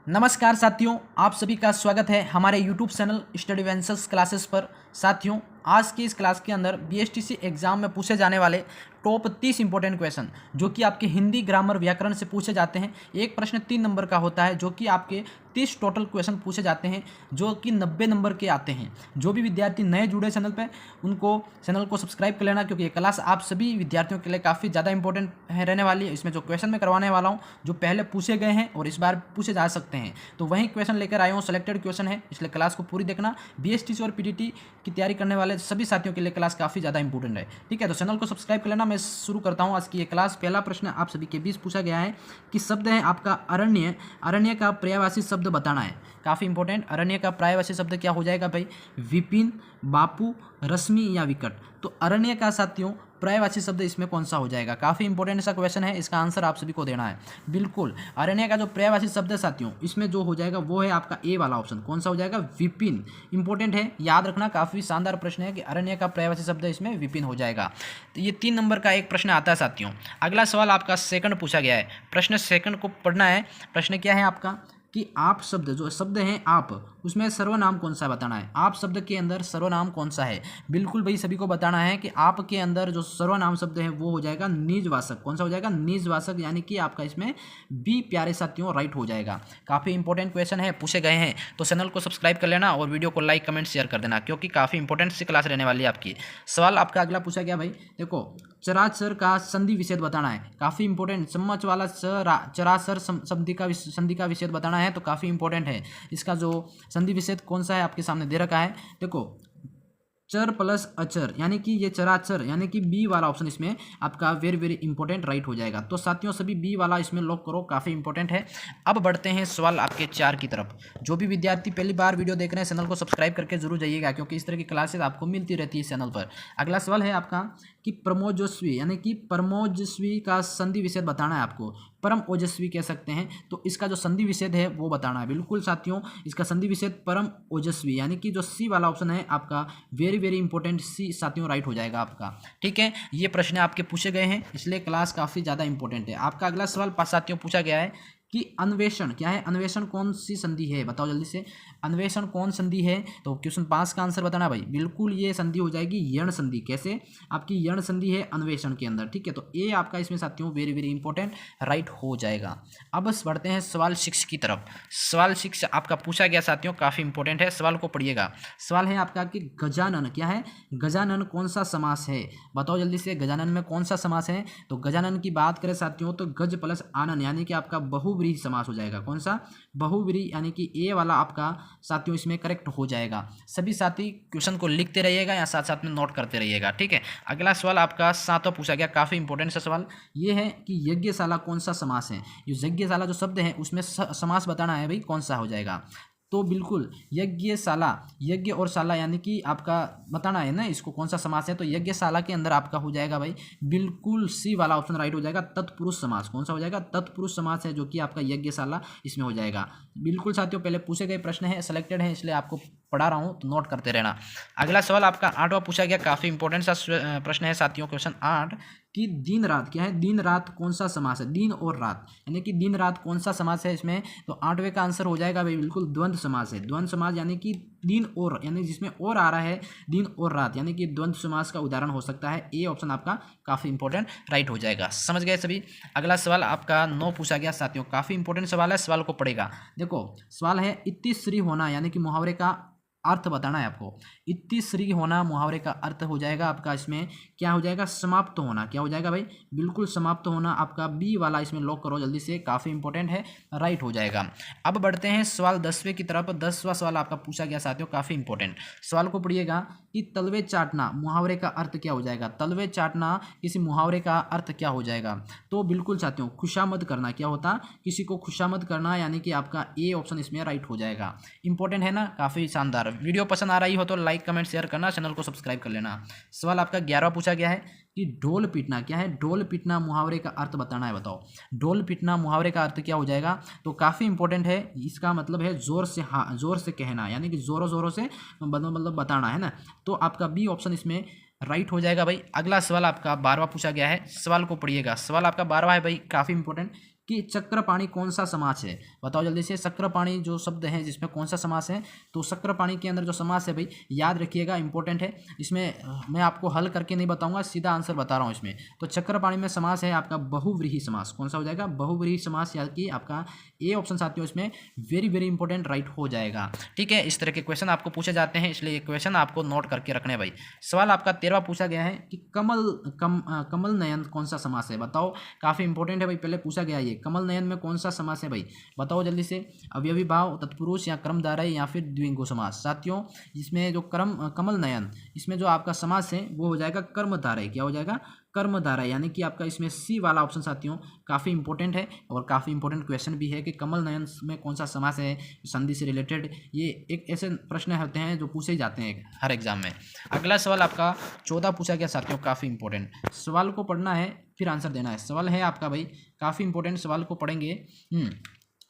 नमस्कार साथियों, आप सभी का स्वागत है हमारे YouTube चैनल स्टडी वेंसर्स क्लासेस पर। साथियों, आज की इस क्लास के अंदर बीएसटीसी एग्जाम में पूछे जाने वाले टॉप 30 इंपॉर्टेंट क्वेश्चन जो कि आपके हिंदी, ग्रामर, व्याकरण से पूछे जाते हैं। एक प्रश्न 3 नंबर का होता है जो कि आपके 30 टोटल क्वेश्चन पूछे जाते हैं जो कि 90 नंबर के आते हैं। जो भी विद्यार्थी नए जुड़े चैनल पे उनको चैनल को सब्सक्राइब कर लेना, क्योंकि ये क्लास आप सभी विद्यार्थियों के लिए काफ़ी ज़्यादा इंपॉर्टेंट रहने वाली है। इसमें जो क्वेश्चन मैं करवाने वाला हूँ जो पहले पूछे गए हैं और इस बार पूछे जा सकते हैं, तो वही क्वेश्चन लेकर आया हूँ। सेलेक्टेड क्वेश्चन है, इसलिए क्लास को पूरी देखना। बीएसटीसी और पीटीटी की तैयारी करने वाले सभी साथियों के लिए क्लास काफ़ी ज़्यादा इंपॉर्टेंट है। ठीक है, तो चैनल को सब्सक्राइब कर लेना। मैं शुरू करता हूँ आज की ये क्लास। पहला प्रश्न आप सभी के बीच पूछा गया है कि शब्द है आपका अरण्य, अरण्य का पर्यायवाची शब्द बताना है। काफ़ी इंपॉर्टेंट, अरण्य का पर्यायवाची शब्द क्या हो जाएगा भाई? विपिन, बापू, रश्मि या विकट। तो अरण्य का साथियों पर्यायवाची शब्द इसमें कौन सा हो जाएगा? काफ़ी इंपॉर्टेंट सा क्वेश्चन है, इसका आंसर आप सभी को देना है। बिल्कुल, अरण्य का जो पर्यायवाची शब्द है साथियों इसमें जो हो जाएगा वो है आपका ए वाला ऑप्शन। कौन सा हो जाएगा? विपिन। इंपॉर्टेंट है, याद रखना, काफ़ी शानदार प्रश्न है कि अरण्य का पर्यायवाची शब्द इसमें विपिन हो जाएगा। तो ये 3 नंबर का एक प्रश्न आता है साथियों। अगला सवाल आपका सेकंड पूछा गया है। प्रश्न सेकंड को पढ़ना है। प्रश्न क्या है आपका कि आप शब्द, जो शब्द हैं आप, उसमें सर्वनाम कौन सा बताना है। आप शब्द के अंदर सर्वनाम कौन सा है? बिल्कुल भाई, सभी को बताना है कि आप के अंदर जो सर्वनाम शब्द है वो हो जाएगा निजवाचक। कौन सा हो जाएगा? निजवाचक, यानी कि आपका इसमें बी प्यारे साथियों राइट हो जाएगा। काफ़ी इंपॉर्टेंट क्वेश्चन है, पूछे गए हैं, तो चैनल को सब्सक्राइब कर लेना और वीडियो को लाइक, कमेंट, शेयर कर देना, क्योंकि काफ़ी इंपॉर्टेंट सी क्लास रहने वाली है आपकी। सवाल आपका अगला पूछा गया भाई, देखो, चराचर का संधि विच्छेद बताना है। काफ़ी इंपॉर्टेंट, चम्मच वाला चराचर संधि का विच्छेद बताना है, तो काफ़ी इंपॉर्टेंट है। इसका जो संधि विच्छेद कौन सा है आपके सामने दे रखा है। देखो, चर प्लस अचर, यानी कि ये चराचर, यानी कि बी वाला ऑप्शन इसमें आपका वेरी वेरी इंपॉर्टेंट राइट हो जाएगा। तो साथियों सभी बी वाला इसमें लॉक करो, काफ़ी इंपॉर्टेंट है। अब बढ़ते हैं सवाल आपके 4 की तरफ। जो भी विद्यार्थी पहली बार वीडियो देख रहे हैं चैनल को सब्सक्राइब करके जरूर जाइएगा, क्योंकि इस तरह की क्लासेस आपको मिलती रहती है इस चैनल पर। अगला सवाल है आपका कि परमोजस्वी, यानी कि परमोजस्वी का संधि विच्छेद बताना है आपको। परम ओजस्वी कह सकते हैं, तो इसका जो संधि विच्छेद है वो बताना है। बिल्कुल साथियों, इसका संधि विच्छेद परम ओजस्वी, यानी कि जो सी वाला ऑप्शन है आपका वेरी वेरी इंपॉर्टेंट, सी साथियों राइट हो जाएगा आपका। ठीक है, ये प्रश्न आपके पूछे गए हैं, इसलिए क्लास काफ़ी ज़्यादा इंपॉर्टेंट है। आपका अगला सवाल साथियों पूछा गया है कि अन्वेषण क्या है? अन्वेषण कौन सी संधि है? बताओ जल्दी से, अन्वेषण कौन संधि है? तो क्वेश्चन 5 का आंसर बताना भाई। बिल्कुल, ये संधि हो जाएगी यण संधि। कैसे? आपकी यण संधि है अन्वेषण के अंदर। ठीक है, तो ए आपका इसमें साथियों वेरी वेरी इंपॉर्टेंट राइट हो जाएगा। अब बस बढ़ते हैं सवाल 6 की तरफ। सवाल 6 आपका पूछा गया साथियों, काफ़ी इंपॉर्टेंट है, सवाल को पढ़िएगा। सवाल है आपका कि गजानन क्या है? गजानन कौन सा समास है? बताओ जल्दी से, गजानन में कौन सा समास है? तो गजानन की बात करें साथियों तो गज प्लस आनन, यानी कि आपका बहुव्रीहि समास हो जाएगा। कौन सा? बहुव्रीहि, यानी कि ए वाला आपका साथियों इसमें करेक्ट हो जाएगा। सभी साथी क्वेश्चन को लिखते रहिएगा या साथ साथ में नोट करते रहिएगा। ठीक है, अगला सवाल आपका 7वां पूछा गया, काफ़ी इंपॉर्टेंट सा सवाल ये है कि यज्ञशाला कौन सा समास है? ये यज्ञशाला जो शब्द है उसमें समास बताना है भाई, कौन सा हो जाएगा? तो बिल्कुल यज्ञशाला, यज्ञ और शाला, यानी कि आपका बताना है ना इसको कौन सा समास है। तो यज्ञशाला के अंदर आपका हो जाएगा भाई बिल्कुल सी वाला ऑप्शन राइट हो जाएगा, तत्पुरुष समास। कौन सा हो जाएगा? तत्पुरुष समास है, जो कि आपका यज्ञशाला इसमें हो जाएगा। बिल्कुल साथियों, पहले पूछे गए प्रश्न है, सेलेक्टेड है, इसलिए आपको पढ़ा रहा हूँ, तो नोट करते रहना। अगला सवाल आपका 8वां पूछा गया, काफ़ी इंपॉर्टेंट सा प्रश्न है साथियों, क्वेश्चन 8 कि दिन रात क्या है? दिन रात कौन सा समास है? दिन और रात, यानी कि दिन रात कौन सा समास है इसमें? तो 8वें का आंसर हो जाएगा भाई बिल्कुल द्वंद्व समास है। द्वंद्व समास यानी कि दिन और, यानी जिसमें और आ रहा है दिन और रात, यानी कि द्वंद्व समास का उदाहरण हो सकता है। ए ऑप्शन आपका काफ़ी इंपॉर्टेंट राइट हो जाएगा। समझ गए सभी? अगला सवाल आपका 9 पूछा गया साथियों, काफ़ी इंपॉर्टेंट सवाल है, सवाल को पढ़ेगा। देखो, सवाल है इत्तिश्री होना, यानी कि मुहावरे का अर्थ बताना है आपको। इत्तिश्री होना मुहावरे का अर्थ हो जाएगा आपका इसमें क्या हो जाएगा? समाप्त होना। क्या हो जाएगा भाई? बिल्कुल समाप्त होना, आपका बी वाला इसमें लॉक करो जल्दी से, काफ़ी इंपॉर्टेंट है, राइट हो जाएगा। अब बढ़ते हैं सवाल 10वें की तरफ। 10वां सवाल आपका पूछा गया साथियों, काफ़ी इंपॉर्टेंट, सवाल को पढ़िएगा कि तलवे चाटना मुहावरे का अर्थ क्या हो जाएगा? तलवे चाटना किसी मुहावरे का अर्थ क्या हो जाएगा? तो बिल्कुल साथियों खुशामद करना। क्या होता? किसी को खुशामद करना, यानी कि आपका ए ऑप्शन इसमें राइट हो जाएगा। इंपॉर्टेंट है ना, काफ़ी शानदार। वीडियो पसंद आ रही हो तो लाइक, कमेंट, शेयर करना, चैनल को सब्सक्राइब कर लेना। सवाल आपका 11वां पूछा गया है कि ढोल पीटना क्या है? ढोल पीटना मुहावरे का अर्थ बताना है। बताओ, ढोल पीटना मुहावरे का अर्थ क्या हो जाएगा? तो काफ़ी इंपॉर्टेंट है, इसका मतलब है जोर से, हाँ जोर से कहना, यानी कि जोरों जोरों से मतलब बताना है ना। तो आपका बी ऑप्शन इसमें राइट हो जाएगा भाई। अगला सवाल आपका 12वां पूछा गया है, सवाल को पढ़िएगा। सवाल आपका 12वां है भाई, काफ़ी इंपॉर्टेंट कि चक्रपाणी कौन सा समास है, बताओ जल्दी से। चक्रपाणी जो शब्द है जिसमें कौन सा समास है, तो चक्रपाणी के अंदर जो समास है भाई याद रखिएगा, इंपॉर्टेंट है। इसमें मैं आपको हल करके नहीं बताऊंगा, सीधा आंसर बता रहा हूँ इसमें। तो चक्रपाणी में समास है आपका बहुव्रीहि समास। कौन सा हो जाएगा, बहुव्रीहि समास, याद कि आपका ए ऑप्शन साथियों इसमें वेरी वेरी इंपॉर्टेंट राइट हो जाएगा। ठीक है, इस तरह के क्वेश्चन आपको पूछे जाते हैं, इसलिए ये क्वेश्चन आपको नोट करके रखने भाई। सवाल आपका 13वां पूछा गया है कि कमल नयन कौन सा समास है, बताओ। काफी इंपॉर्टेंट है भाई, पहले पूछा गया ये कमल नयन में कौन सा समास है भाई, बताओ जल्दी से। अवयवी भाव, तत्पुरुष या कर्मधारय या फिर द्विगु समास। साथियों इसमें जो कमल नयन, इसमें जो आपका समास है वो हो जाएगा कर्मधारय। क्या हो जाएगा, कर्मधारय, यानी कि आपका इसमें सी वाला ऑप्शन साथियों काफ़ी इंपॉर्टेंट है और काफ़ी इंपॉर्टेंट क्वेश्चन भी है कि कमल नयन में कौन सा समास है संधि से रिलेटेड। ये एक ऐसे प्रश्न होते हैं जो पूछे जाते हैं हर एग्जाम में। अगला सवाल आपका 14 पूछा गया साथियों, काफ़ी इंपॉर्टेंट सवाल को पढ़ना है फिर आंसर देना है। सवाल है आपका भाई काफ़ी इंपॉर्टेंट, सवाल को पढ़ेंगे।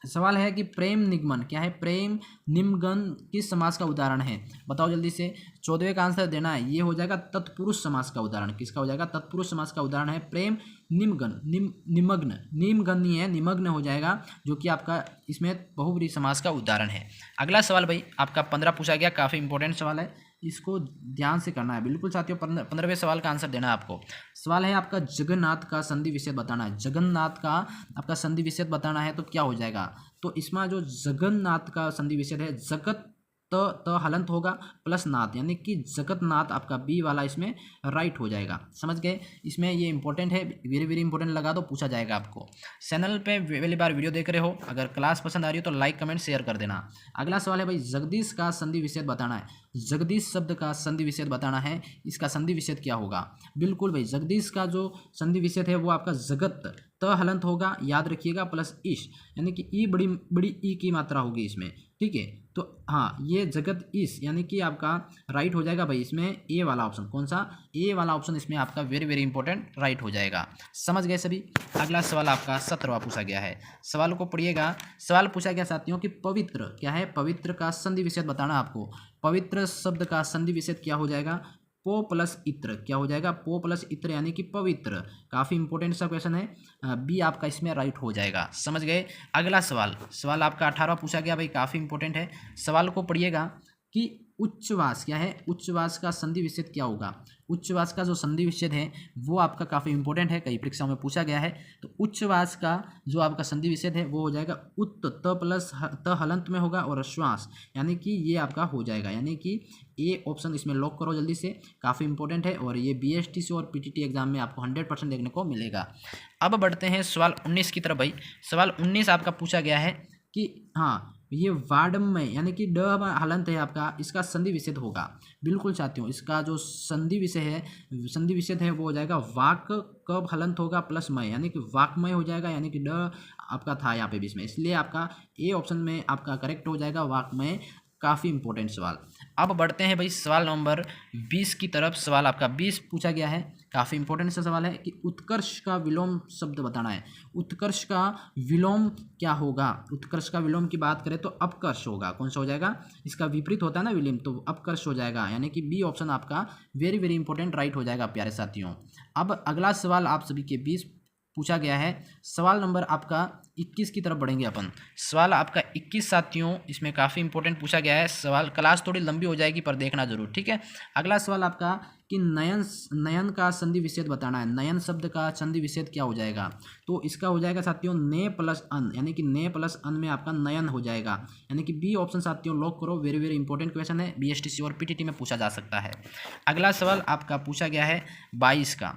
सवाल है कि प्रेम निगमन क्या है, प्रेम निम्नगन किस समास का उदाहरण है, बताओ जल्दी से। 14वें का आंसर देना है, ये हो जाएगा तत्पुरुष समास का उदाहरण। किसका हो जाएगा, तत्पुरुष समास का उदाहरण है प्रेम निम्नगन। निमग्न, निम्नगन नहीं है, निमग्न हो जाएगा, जो कि आपका इसमें बहुव्रीहि समास का उदाहरण है। अगला सवाल भाई आपका 15 पूछा गया, काफ़ी इंपॉर्टेंट सवाल है, इसको ध्यान से करना है बिल्कुल साथियों। 15वें सवाल का आंसर देना है आपको। सवाल है आपका जगन्नाथ का संधि विच्छेद बताना है। जगन्नाथ का आपका संधि विच्छेद बताना है तो क्या हो जाएगा, तो इसमें जो जगन्नाथ का संधि विच्छेद है, जगत त हलंत होगा प्लस नाथ, यानी कि जगतनाथ आपका बी वाला इसमें राइट हो जाएगा। समझ गए, इसमें ये इंपॉर्टेंट है, वेरी वेरी इंपॉर्टेंट लगा दो, पूछा जाएगा आपको। चैनल पे पहली बार वीडियो देख रहे हो, अगर क्लास पसंद आ रही हो तो लाइक कमेंट शेयर कर देना। अगला सवाल है भाई जगदीश का संधि विच्छेद बताना है। जगदीश शब्द का संधि विच्छेद बताना है, इसका संधि विच्छेद क्या होगा। बिल्कुल भाई, जगदीश का जो संधि विच्छेद है वो आपका जगत त हलंत होगा, याद रखिएगा, प्लस ईश, यानी कि ई बड़ी बड़ी ई की मात्रा होगी इसमें। ठीक है, तो हाँ ये जगत ईश यानी कि आपका राइट हो जाएगा भाई इसमें ए वाला ऑप्शन। कौन सा, ए वाला ऑप्शन इसमें आपका वेरी वेरी इंपॉर्टेंट राइट हो जाएगा। समझ गए सभी। अगला सवाल आपका 17वां पूछा गया है, सवाल को पढ़िएगा। सवाल पूछा गया साथियों कि पवित्र क्या है, पवित्र का संधि विच्छेद बताना आपको। पवित्र शब्द का संधि विच्छेद क्या हो जाएगा, पो प्लस इत्र, क्या हो जाएगा, पो प्लस इत्र यानी कि पवित्र। काफ़ी इंपॉर्टेंट सा क्वेश्चन है, बी आपका इसमें राइट हो जाएगा। समझ गए। अगला सवाल आपका 18वां पूछा गया भाई, काफ़ी इंपॉर्टेंट है, सवाल को पढ़िएगा कि उच्चवास क्या है, उच्चवास का संधि विच्छेद क्या होगा। उच्चवास का जो संधि विच्छेद है वो आपका काफ़ी इंपॉर्टेंट है, कई परीक्षाओं में पूछा गया है। तो उच्चवास का जो आपका संधि विच्छेद है वो हो जाएगा उत त प्लस त हलंत में होगा और श्वास, यानी कि ये आपका हो जाएगा, यानी कि ए ऑप्शन इसमें लॉक करो जल्दी से, काफ़ी इंपॉर्टेंट है और ये बीएसटीसी और पीटीटी एग्जाम में आपको 100% देखने को मिलेगा। अब बढ़ते हैं सवाल 19 की तरफ भाई। सवाल 19 आपका पूछा गया है कि हाँ ये वाडम में यानी कि ड हलंत है आपका, इसका संधि विच्छेद होगा। बिल्कुल साथियों, इसका जो संधि विच्छेद है वो हो जाएगा वाक कब हलंत होगा प्लस मय, यानी कि वाकमय हो जाएगा, यानी कि ड आपका था यहाँ पे बीच में, इसलिए आपका ए ऑप्शन में आपका करेक्ट हो जाएगा वाकमय। काफ़ी इंपॉर्टेंट सवाल। अब बढ़ते हैं भाई सवाल नंबर 20 की तरफ। सवाल आपका 20 पूछा गया है, काफ़ी इंपॉर्टेंट सा सवाल है कि उत्कर्ष का विलोम शब्द बताना है। उत्कर्ष का विलोम क्या होगा, उत्कर्ष का विलोम की बात करें तो अपकर्ष होगा। कौन सा हो जाएगा, इसका विपरीत होता है ना विलोम, तो अपकर्ष हो जाएगा, यानी कि बी ऑप्शन आपका वेरी वेरी इंपॉर्टेंट राइट हो जाएगा प्यारे साथियों। अब अगला सवाल आप सभी के 20 पूछा गया है। सवाल नंबर आपका 21 की तरफ बढ़ेंगे अपन। सवाल आपका 21 साथियों इसमें काफ़ी इंपॉर्टेंट पूछा गया है। सवाल क्लास थोड़ी लंबी हो जाएगी पर देखना जरूर, ठीक है। अगला सवाल आपका कि नयन का संधि विच्छेद बताना है। नयन शब्द का संधि विच्छेद क्या हो जाएगा, तो इसका हो जाएगा साथियों ने प्लस अन, यानी कि ने प्लस अन में आपका नयन हो जाएगा, यानी कि बी ऑप्शन साथियों लॉक करो। वेरी वेरी इंपॉर्टेंट क्वेश्चन है, बीएसटीसी और पीटीटी में पूछा जा सकता है। अगला सवाल आपका पूछा गया है 22 का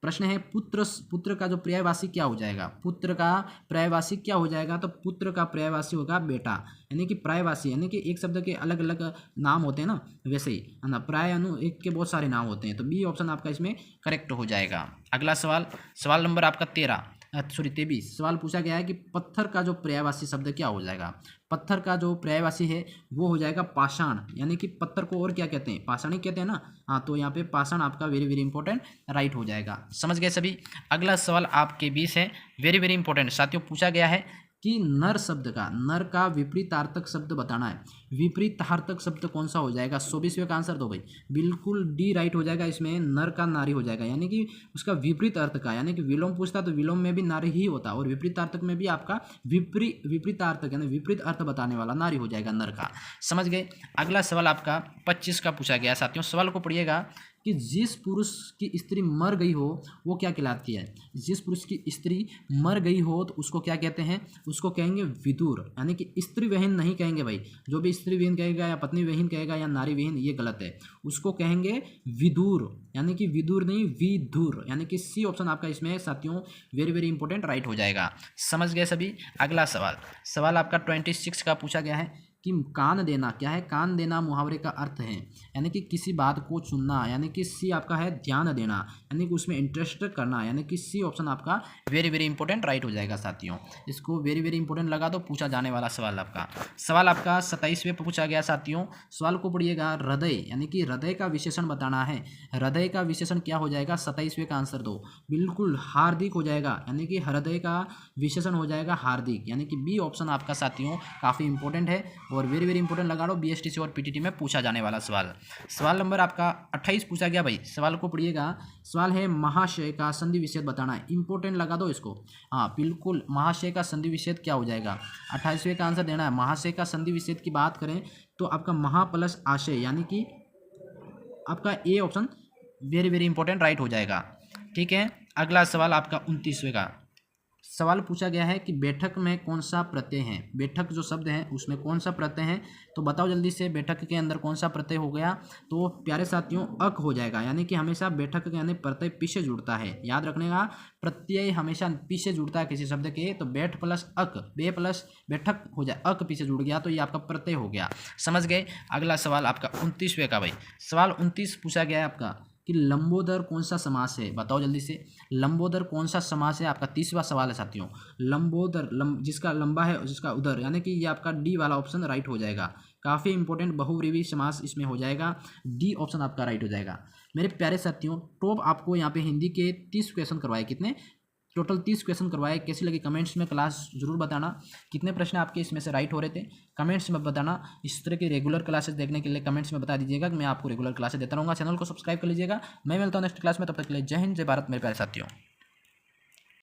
प्रश्न है पुत्र का जो पर्यायवाची क्या हो जाएगा। पुत्र का पर्यायवाची क्या हो जाएगा, तो पुत्र का पर्यायवाची होगा बेटा, यानी कि पर्यायवाची यानी कि एक शब्द के अलग अलग नाम होते हैं ना, वैसे ही है ना, पर्याय एक के बहुत सारे नाम होते हैं, तो बी ऑप्शन आपका इसमें करेक्ट हो जाएगा। अगला सवाल नंबर आपका 23 सवाल पूछा गया है कि पत्थर का जो पर्यायवाची शब्द क्या हो जाएगा। पत्थर का जो पर्यायवाची है वो हो जाएगा पाषाण, यानी कि पत्थर को और क्या कहते हैं, पाषाण ही कहते हैं ना, हाँ, तो यहाँ पे पाषाण आपका वेरी वेरी इंपॉर्टेंट राइट हो जाएगा। समझ गए सभी। अगला सवाल आपके 20 है, वेरी वेरी इंपॉर्टेंट साथियों, पूछा गया है कि नर शब्द का, नर का विपरीतार्थक शब्द बताना है। विपरीतार्थक शब्द कौन सा हो जाएगा? 24वें का आंसर दो भाई। बिल्कुल डी राइट हो जाएगा, इसमें नर का नारी हो जाएगा, यानी कि उसका विपरीत अर्थ का, यानी कि विलोम पूछता तो विलोम में भी नारी ही होता और विपरीतार्थक में भी आपका विपरीतार्थक यानी विपरीत अर्थ बताने वाला नारी हो जाएगा नर का। समझ गए? अगला सवाल आपका 25 का पूछा गया साथियों। सवाल को पढ़िएगा कि जिस पुरुष की स्त्री मर गई हो वो क्या कहलाती है? जिस पुरुष की स्त्री मर गई हो तो उसको क्या कहते हैं? उसको कहेंगे विदुर, यानी कि स्त्री विहीन नहीं कहेंगे भाई। जो भी स्त्री विहीन कहेगा या पत्नी विहीन कहेगा या नारी विहीन, ये गलत है। उसको कहेंगे विदुर, यानी कि विदुर नहीं विदुर, यानी कि सी ऑप्शन आपका इसमें साथियों वेरी वेरी इंपॉर्टेंट राइट हो जाएगा। समझ गए सभी? अगला सवाल आपका 26 का पूछा गया है कि कान देना क्या है? कान देना मुहावरे का अर्थ है, यानी कि किसी बात को चुनना, यानी कि सी आपका है ध्यान देना, यानी कि उसमें इंटरेस्ट करना, यानी कि सी ऑप्शन आपका वेरी वेरी इंपॉर्टेंट राइट हो जाएगा साथियों। इसको वेरी वेरी इंपॉर्टेंट लगा दो, पूछा जाने वाला सवाल आपका। सवाल आपका 27वें पर पूछा गया साथियों। सवाल को पढ़िएगा, हृदय, यानी कि हृदय का विशेषण बताना है। हृदय का विशेषण क्या हो जाएगा? 27वें का आंसर दो। बिल्कुल हार्दिक हो जाएगा, यानी कि हृदय का विशेषण हो जाएगा हार्दिक, यानी कि बी ऑप्शन आपका साथियों काफ़ी इंपॉर्टेंट है और वेरी वेरी इंपॉर्टेंट लगा लो। बीएसटीसी और पीटीटी में पूछा जाने वाला सवाल नंबर आपका 28 पूछा गया भाई। सवाल को पढ़िएगा। सवाल है महाशय का संधि विच्छेद बताना है। इंपॉर्टेंट लगा दो इसको। हाँ बिल्कुल, महाशय का संधि विच्छेद क्या हो जाएगा? 28वें का आंसर देना है। महाशय का संधि विच्छेद की बात करें तो आपका महा प्लस आशय, यानी कि आपका A option very very important right हो जाएगा। ठीक है, अगला सवाल आपका 29वें का सवाल पूछा गया है कि बैठक में कौन सा प्रत्यय है? बैठक जो शब्द है उसमें कौन सा प्रत्यय है? तो बताओ जल्दी से, बैठक के अंदर कौन सा प्रत्यय हो गया? तो प्यारे साथियों अक हो जाएगा, यानी कि हमेशा बैठक के अंदर प्रत्यय पीछे जुड़ता है। याद रखने का, प्रत्यय हमेशा पीछे जुड़ता है किसी शब्द के। तो बैठ प्लस अक, बे प्लस बैठक हो जाए, अक पीछे जुड़ गया तो ये आपका प्रत्यय हो गया। समझ गए? अगला सवाल आपका 29वें का भाई। सवाल 29 पूछा गया है आपका कि लंबोदर कौन सा समास है? बताओ जल्दी से, लंबोदर कौन सा समास है? आपका 30वां सवाल है साथियों। लंबोदर जिसका लंबा है जिसका उदर, यानी कि ये आपका डी वाला ऑप्शन राइट हो जाएगा। काफ़ी इंपॉर्टेंट बहुव्रीहि समास इसमें हो जाएगा, डी ऑप्शन आपका राइट हो जाएगा। मेरे प्यारे साथियों, टॉप आपको यहाँ पे हिंदी के 30 क्वेश्चन करवाए। कितने? टोटल 30 क्वेश्चन करवाए। कैसी लगी कमेंट्स में क्लास जरूर बताना। कितने प्रश्न आपके इसमें से राइट हो रहे थे कमेंट्स में बताना। इस तरह की रेगुलर क्लासेस देखने के लिए कमेंट्स में बता दीजिएगा कि मैं आपको रेगुलर क्लासेस देता रहूँगा। चैनल को सब्सक्राइब कर लीजिएगा। मैं मिलता हूँ नेक्स्ट क्लास में, तब तक के लिए जय हिंद जय भारत मेरे प्यारे साथियों।